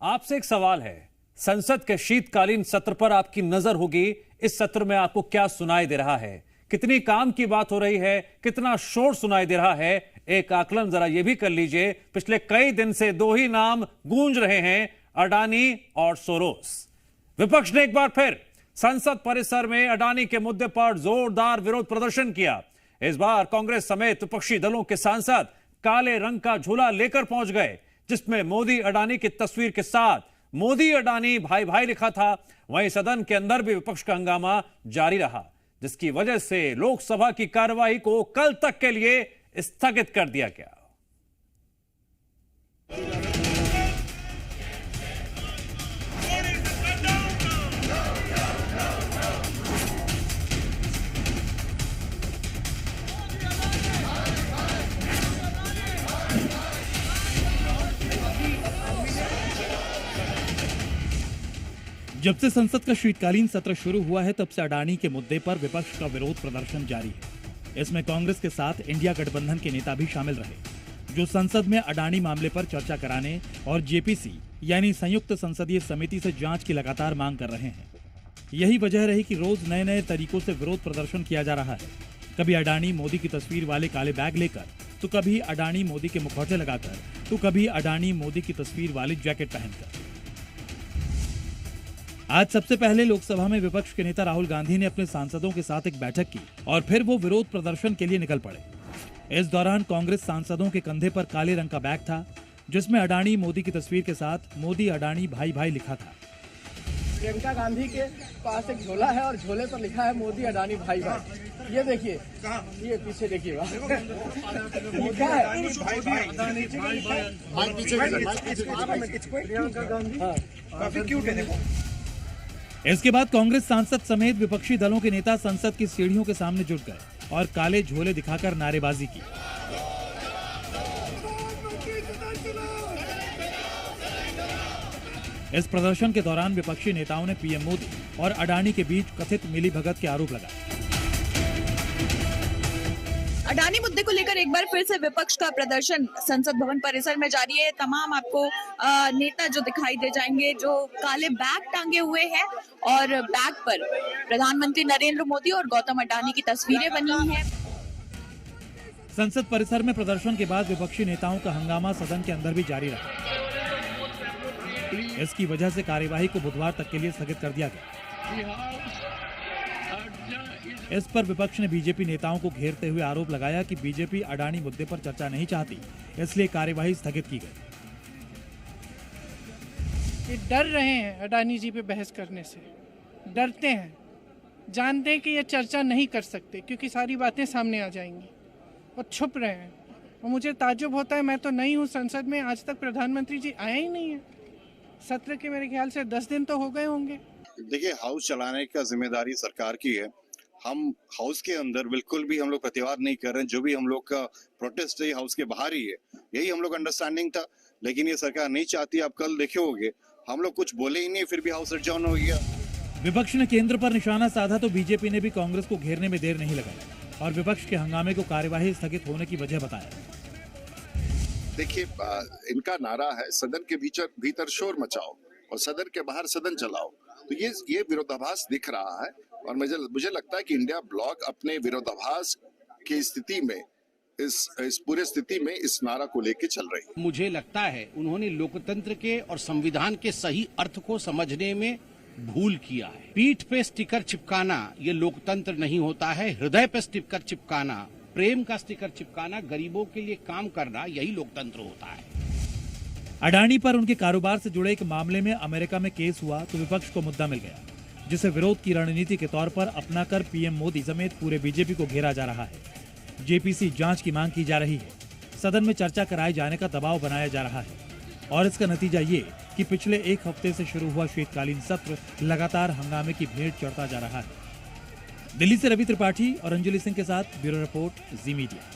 आपसे एक सवाल है। संसद के शीतकालीन सत्र पर आपकी नजर होगी। इस सत्र में आपको क्या सुनाई दे रहा है? कितनी काम की बात हो रही है? कितना शोर सुनाई दे रहा है? एक आकलन जरा यह भी कर लीजिए। पिछले कई दिन से दो ही नाम गूंज रहे हैं, अडानी और सोरोस। विपक्ष ने एक बार फिर संसद परिसर में अडानी के मुद्दे पर जोरदार विरोध प्रदर्शन किया। इस बार कांग्रेस समेत विपक्षी दलों के सांसद काले रंग का झूला लेकर पहुंच गए, जिसमें मोदी अडानी की तस्वीर के साथ मोदी अडानी भाई भाई लिखा था। वहीं सदन के अंदर भी विपक्ष का हंगामा जारी रहा, जिसकी वजह से लोकसभा की कार्यवाही को कल तक के लिए स्थगित कर दिया गया। जब से संसद का शीतकालीन सत्र शुरू हुआ है, तब से अडानी के मुद्दे पर विपक्ष का विरोध प्रदर्शन जारी है। इसमें कांग्रेस के साथ इंडिया गठबंधन के नेता भी शामिल रहे, जो संसद में अडानी मामले पर चर्चा कराने और जेपीसी यानी संयुक्त संसदीय समिति से जांच की लगातार मांग कर रहे हैं। यही वजह रही कि रोज नए नए तरीकों से विरोध प्रदर्शन किया जा रहा है। कभी अडानी मोदी की तस्वीर वाले काले बैग लेकर, तो कभी अडानी मोदी के मुखौटे लगाकर, तो कभी अडानी मोदी की तस्वीर वाली जैकेट पहनकर। आज सबसे पहले लोकसभा में विपक्ष के नेता राहुल गांधी ने अपने सांसदों के साथ एक बैठक की और फिर वो विरोध प्रदर्शन के लिए निकल पड़े। इस दौरान कांग्रेस सांसदों के कंधे पर काले रंग का बैग था, जिसमें अडानी मोदी की तस्वीर के साथ मोदी अडानी भाई भाई लिखा था। प्रियंका गांधी के पास एक झोला है और झोले पर लिखा है मोदी अडानी भाई भाई। ये देखिए, ये पीछे देखिए, लिखा है प्रियंका गांधी। काफी क्यूट है, देखो। इसके बाद कांग्रेस सांसद समेत विपक्षी दलों के नेता संसद की सीढ़ियों के सामने जुट गए और काले झोले दिखाकर नारेबाजी की। इस प्रदर्शन के दौरान विपक्षी नेताओं ने पीएम मोदी और अडानी के बीच कथित मिलीभगत के आरोप लगाए। अडानी मुद्दे को लेकर एक बार फिर से विपक्ष का प्रदर्शन संसद भवन परिसर में जारी है। तमाम आपको नेता जो दिखाई दे जाएंगे, जो काले बैग टांगे हुए हैं और बैग पर प्रधानमंत्री नरेंद्र मोदी और गौतम अडानी की तस्वीरें बनी हैं। संसद परिसर में प्रदर्शन के बाद विपक्षी नेताओं का हंगामा सदन के अंदर भी जारी रहा। इसकी वजह से कार्यवाही को बुधवार तक के लिए स्थगित कर दिया गया। इस पर विपक्ष ने बीजेपी नेताओं को घेरते हुए आरोप लगाया कि बीजेपी अडानी मुद्दे पर चर्चा नहीं चाहती, इसलिए कार्यवाही स्थगित की गई। ये डर रहे हैं अडानी जी पे बहस करने से, डरते हैं, जानते हैं कि ये चर्चा नहीं कर सकते क्योंकि सारी बातें सामने आ जाएंगी, और छुप रहे हैं। और मुझे ताज्जुब होता है, मैं तो नहीं हूँ संसद में, आज तक प्रधानमंत्री जी आए ही नहीं है। सत्र के मेरे ख्याल से 10 दिन तो हो गए होंगे। देखिए, हाउस चलाने का जिम्मेदारी सरकार की है। हम हाउस के अंदर बिल्कुल भी हम लोग प्रतिवाद नहीं कर रहे हैं। जो भी हम लोग का प्रोटेस्ट है हाउस के बाहर ही है, यही हम लोग अंडरस्टैंडिंग था। लेकिन ये सरकार नहीं चाहती। आप कल देखे होंगे, हम लोग कुछ बोले ही नहीं, फिर भी हाउस एडजॉर्न हो गया। विपक्ष ने केंद्र पर निशाना साधा तो बीजेपी ने भी कांग्रेस को घेरने में देर नहीं लगाई और विपक्ष के हंगामे को कार्यवाही स्थगित होने की वजह बताया। देखिए, इनका नारा है सदन के भीतर शोर मचाओ और सदन के बाहर सदन चलाओ। तो ये विरोधाभास दिख रहा है और मुझे लगता है कि इंडिया ब्लॉक अपने विरोधाभास की स्थिति में, इस पूरे स्थिति में इस नारा को लेके चल रही है। मुझे लगता है उन्होंने लोकतंत्र के और संविधान के सही अर्थ को समझने में भूल किया है। पीठ पे स्टिकर चिपकाना ये लोकतंत्र नहीं होता है। हृदय पे स्टिकर चिपकाना, प्रेम का स्टिकर चिपकाना, गरीबों के लिए काम करना, यही लोकतंत्र होता है। अडानी पर उनके कारोबार से जुड़े एक मामले में अमेरिका में केस हुआ तो विपक्ष को मुद्दा मिल गया, जिसे विरोध की रणनीति के तौर पर अपनाकर पीएम मोदी समेत पूरे बीजेपी को घेरा जा रहा है। जेपीसी जांच की मांग की जा रही है, सदन में चर्चा कराए जाने का दबाव बनाया जा रहा है और इसका नतीजा ये कि पिछले एक हफ्ते से शुरू हुआ शीतकालीन सत्र लगातार हंगामे की भेंट चढ़ता जा रहा है। दिल्ली से रवि त्रिपाठी और अंजलि सिंह के साथ ब्यूरो रिपोर्ट, जी मीडिया।